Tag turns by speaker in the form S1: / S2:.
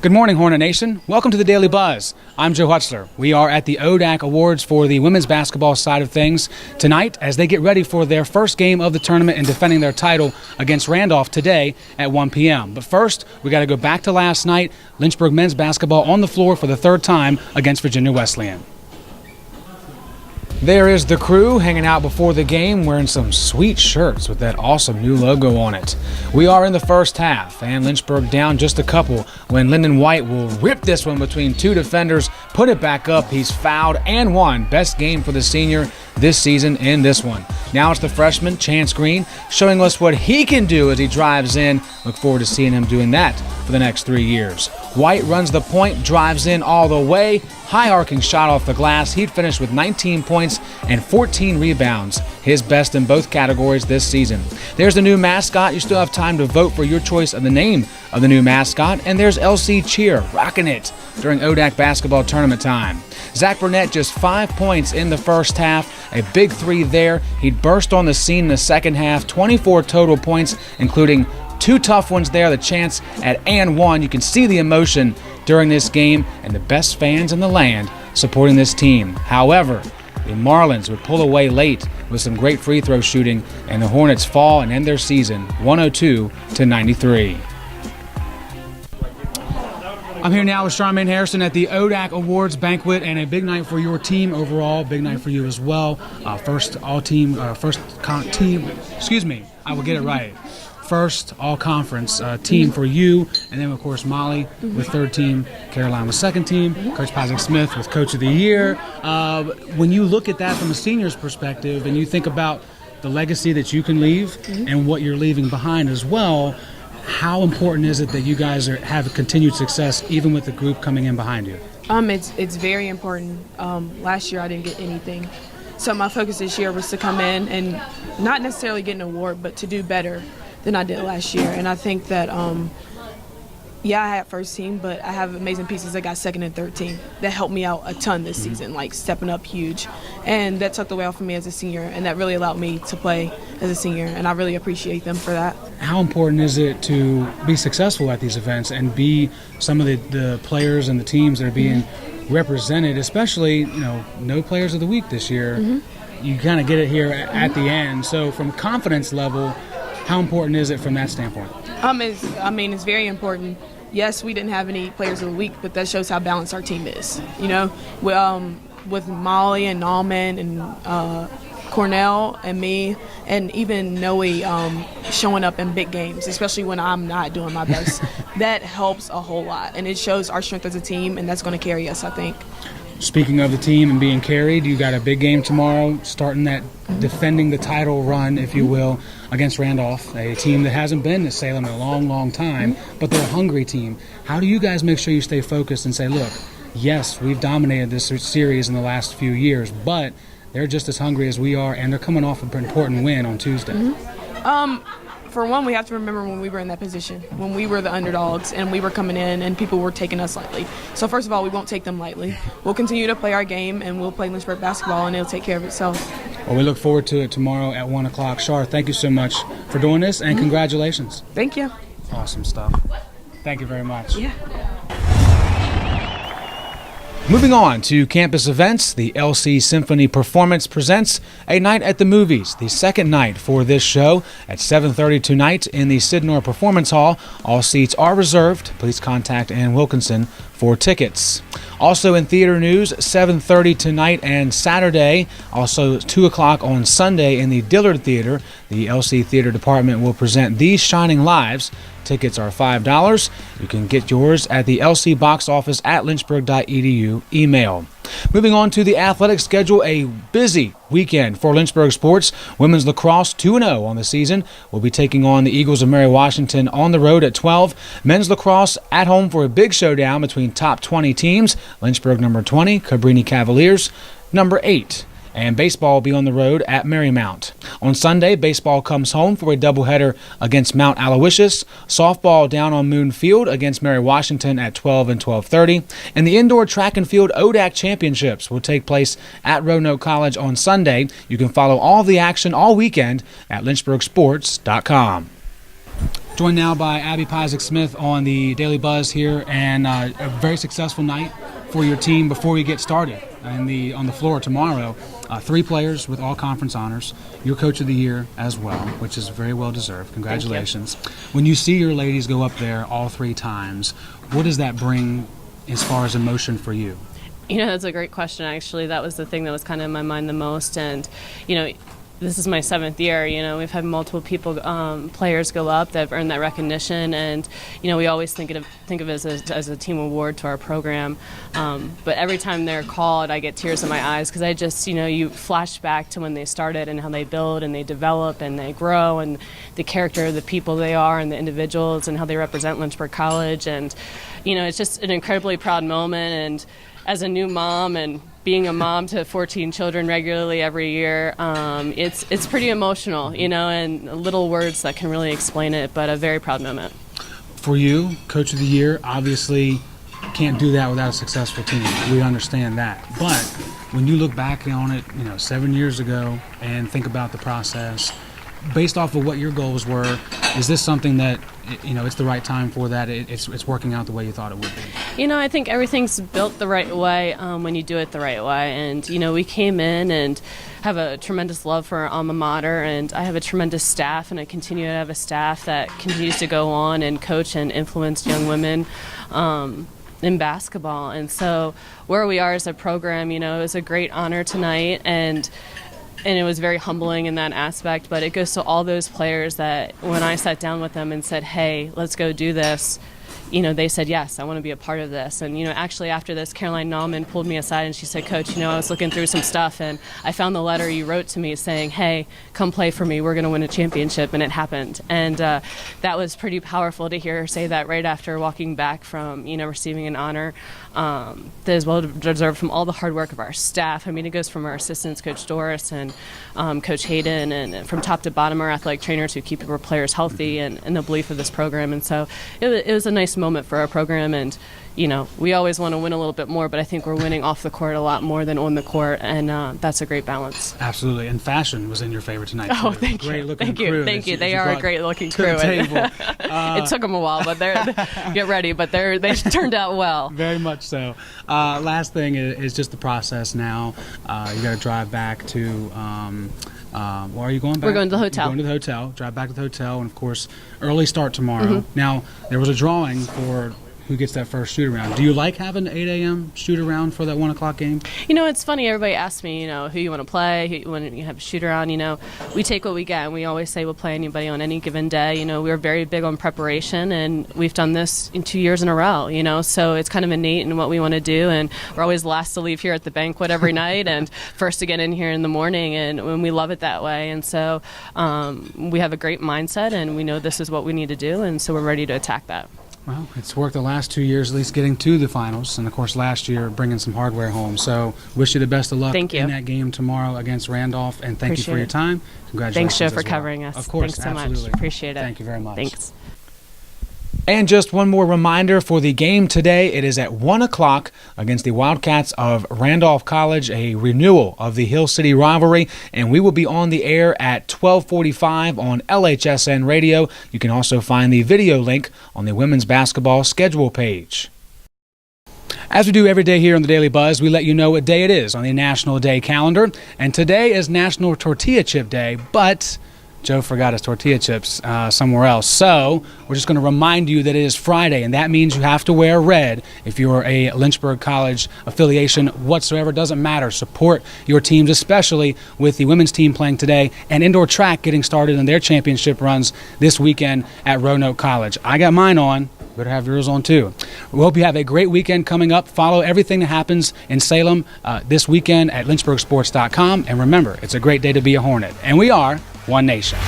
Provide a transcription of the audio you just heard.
S1: Good morning, Hornet Nation. Welcome to the Daily Buzz. I'm Joe Hutzler. We are at the ODAC Awards for the women's basketball side of things tonight as they get ready for their first game of the tournament and defending their title against Randolph today at 1 p.m. But first, we got to go back to last night. Lynchburg men's basketball on the floor for the third time against Virginia Wesleyan. There is the crew hanging out before the game wearing some sweet shirts with that awesome new logo on it. We are in the first half, and Lynchburg down just a couple when Lyndon White will rip this one between two defenders, put it back up. He's fouled and won. Best game for the senior this season in this one. Now it's the freshman, Chance Green, showing us what he can do as he drives in. Look forward to seeing him doing that for the next 3 years. White runs the point, drives in all the way. High arcing shot off the glass. He'd finished with 19 points and 14 rebounds, his best in both categories this season. There's the new mascot. You still have time to vote for your choice of the name of the new mascot. And there's LC Cheer, rocking it during ODAC basketball tournament time. Zach Burnett just 5 points in the first half, a big three there. He'd burst on the scene in the second half, 24 total points, including two tough ones there, the chance at and one. You can see the emotion during this game and the best fans in the land supporting this team. However, the Marlins would pull away late with some great free throw shooting, and the Hornets fall and end their season 102-93. I'm here now with Charmaine Harrison at the ODAC Awards banquet, and a big night for your team overall, big night for you as well. First all-team, I will get it right. First all-conference team for you, and then, of course, Molly with third team, Caroline with second team, Coach Patrick Smith with Coach of the Year. When you look at that from a senior's perspective and you think about the legacy that you can leave and what you're leaving behind as well, how important is it that you guys have continued success even with the group coming in behind you?
S2: It's very important. Last year I didn't get anything. So my focus this year was to come in and not necessarily get an award, but to do better than I did last year. And I think that, I had first team, but I have amazing pieces that got second and third team that helped me out a ton this season, like stepping up huge. And that took the way off for me as a senior, and that really allowed me to play as a senior, and I really appreciate them for that.
S1: How important is it to be successful at these events and be some of the players and the teams that are being represented, especially, no players of the week this year. You kind of get it here at the end. So from confidence level, how important is it from that standpoint?
S2: It's very important. Yes, we didn't have any players of the week, but that shows how balanced our team is. With Molly and Nallman and Cornell and me, and even Noe showing up in big games, especially when I'm not doing my best. That helps a whole lot, and it shows our strength as a team, and that's going to carry us, I think.
S1: Speaking of the team and being carried, you got a big game tomorrow, starting that defending the title run, if you will, against Randolph, a team that hasn't been to Salem in a long, long time, but they're a hungry team. How do you guys make sure you stay focused and say, look, yes, we've dominated this series in the last few years, but they're just as hungry as we are, and they're coming off an important win on Tuesday?
S2: For one, we have to remember when we were in that position, when we were the underdogs and we were coming in and people were taking us lightly. So first of all, we won't take them lightly. We'll continue to play our game, and we'll play Lynchburg basketball, and it'll take care of itself.
S1: Well, we look forward to it tomorrow at 1 o'clock. Char, thank you so much for doing this, and congratulations.
S2: Thank you.
S1: Awesome stuff. Thank you very much.
S2: Yeah.
S1: Moving on to campus events, the LC Symphony Performance presents A Night at the Movies, the second night for this show at 7:30 tonight in the Sidnor Performance Hall. All seats are reserved. Please contact Ann Wilkinson for tickets. Also in theater news, 7:30 tonight and Saturday, also 2 o'clock on Sunday in the Dillard Theater. The LC Theater Department will present These Shining Lives. Tickets are $5. You can get yours at the LC box office at lynchburg.edu email. Moving on to the athletic schedule, a busy weekend for Lynchburg sports. Women's lacrosse 2-0 on the season will be taking on the Eagles of Mary Washington on the road at 12. Men's lacrosse at home for a big showdown between top 20 teams. Lynchburg number 20, Cabrini Cavaliers number 8. And baseball will be on the road at Marymount. On Sunday, baseball comes home for a doubleheader against Mount Aloysius. Softball down on Moon Field against Mary Washington at 12 and 12:30. And the indoor track and field ODAC Championships will take place at Roanoke College on Sunday. You can follow all the action all weekend at lynchburgsports.com. Joined now by Abby Pizek-Smith on the Daily Buzz here, and a very successful night for your team before we get started on the floor tomorrow. 3 players with all conference honors. Your Coach of the Year as well, which is very well deserved. Congratulations. When you see your ladies go up there all 3 times, what does that bring as far as emotion for you?
S3: That's a great question, actually. That was the thing that was kind of in my mind the most. And, this is my 7th year. We've had multiple players go up that have earned that recognition, and we always think of it as a team award to our program. But every time they're called, I get tears in my eyes because I just you flash back to when they started and how they build and they develop and they grow and the character of the people they are and the individuals and how they represent Lynchburg College, and it's just an incredibly proud moment. And as a new mom and being a mom to 14 children regularly every year, it's pretty emotional, and little words that can really explain it, but a very proud moment.
S1: For you, Coach of the Year, obviously can't do that without a successful team. We understand that. But when you look back on it, 7 years ago and think about the process, based off of what your goals were, is this something that it's the right time for that? It's working out the way you thought it would be?
S3: I think everything's built the right way when you do it the right way. And, we came in and have a tremendous love for our alma mater, and I have a tremendous staff, and I continue to have a staff that continues to go on and coach and influence young women in basketball. And so where we are as a program, it was a great honor tonight, and it was very humbling in that aspect, but it goes to all those players that when I sat down with them and said, hey, let's go do this, they said, yes, I want to be a part of this. And, actually after this, Caroline Nauman pulled me aside and she said, Coach, I was looking through some stuff and I found the letter you wrote to me saying, hey, come play for me. We're going to win a championship. And it happened. And that was pretty powerful to hear her say that right after walking back from, receiving an honor that is well deserved from all the hard work of our staff. It goes from our assistants, Coach Doris and Coach Hayden, and from top to bottom, our athletic trainers who keep our players healthy and the belief of this program. And so it was a nice moment for our program, and we always want to win a little bit more, but I think we're winning off the court a lot more than on the court, and that's a great balance.
S1: Absolutely. And fashion was in your favor tonight.
S3: Oh, thank you.
S1: Great looking
S3: crew. Thank you. They are a great looking crew. It took them a while, but get ready, but they turned out well.
S1: Very much so. Last thing is just the process now. You got to drive back to where are you going back?
S3: We're going to the hotel.
S1: You're going to the hotel. Drive back to the hotel, and of course, early start tomorrow. Mm-hmm. Now, there was a drawing for who gets that first shoot around. Do you like having an 8 a.m. shoot around for that 1 o'clock game?
S3: It's funny. Everybody asks me, who you want to play, who you want to have a shoot around. We take what we get, and we always say we'll play anybody on any given day. We're very big on preparation, and we've done this in 2 years in a row, so it's kind of innate in what we want to do, and we're always last to leave here at the banquet every night and first to get in here in the morning, and we love it that way. And so we have a great mindset, and we know this is what we need to do, and so we're ready to attack that.
S1: Well, it's worked the last 2 years, at least getting to the finals, and of course last year bringing some hardware home. So wish you the best of luck in that game tomorrow against Randolph, and thank you for your time. Congratulations.
S3: Thanks, Joe, for covering us.
S1: Of course,
S3: thanks so
S1: absolutely.
S3: much. Appreciate it.
S1: Thank you very much.
S3: Thanks.
S1: And just one more reminder for the game today. It is at 1 o'clock against the Wildcats of Randolph College, a renewal of the Hill City rivalry. And we will be on the air at 12:45 on LHSN Radio. You can also find the video link on the women's basketball schedule page. As we do every day here on the Daily Buzz, we let you know what day it is on the National Day calendar. And today is National Tortilla Chip Day, but Joe forgot his tortilla chips somewhere else. So we're just going to remind you that it is Friday, and that means you have to wear red if you're a Lynchburg College affiliation whatsoever. Doesn't matter. Support your teams, especially with the women's team playing today and indoor track getting started in their championship runs this weekend at Roanoke College. I got mine on. Better have yours on too. We hope you have a great weekend coming up. Follow everything that happens in Salem this weekend at lynchburgsports.com. And remember, it's a great day to be a Hornet. And we are One Nation.